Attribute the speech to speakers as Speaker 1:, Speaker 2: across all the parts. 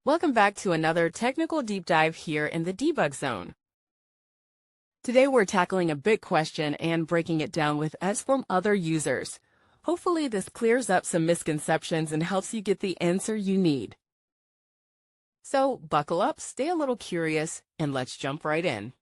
Speaker 1: Welcome back to another technical deep dive here in the debug zone. Today we're tackling a big question and breaking it down with us from other users. Hopefully this clears up some misconceptions and helps you get the answer you need. So buckle up, stay a little curious, and let's jump right in.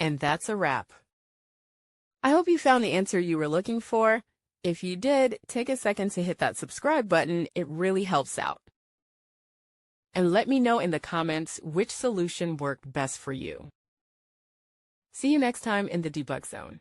Speaker 1: And that's a wrap. I hope you found the answer you were looking for. If you did, take a second to hit that subscribe button. It really helps out. And let me know in the comments which solution worked best for you. See you next time in the debug zone.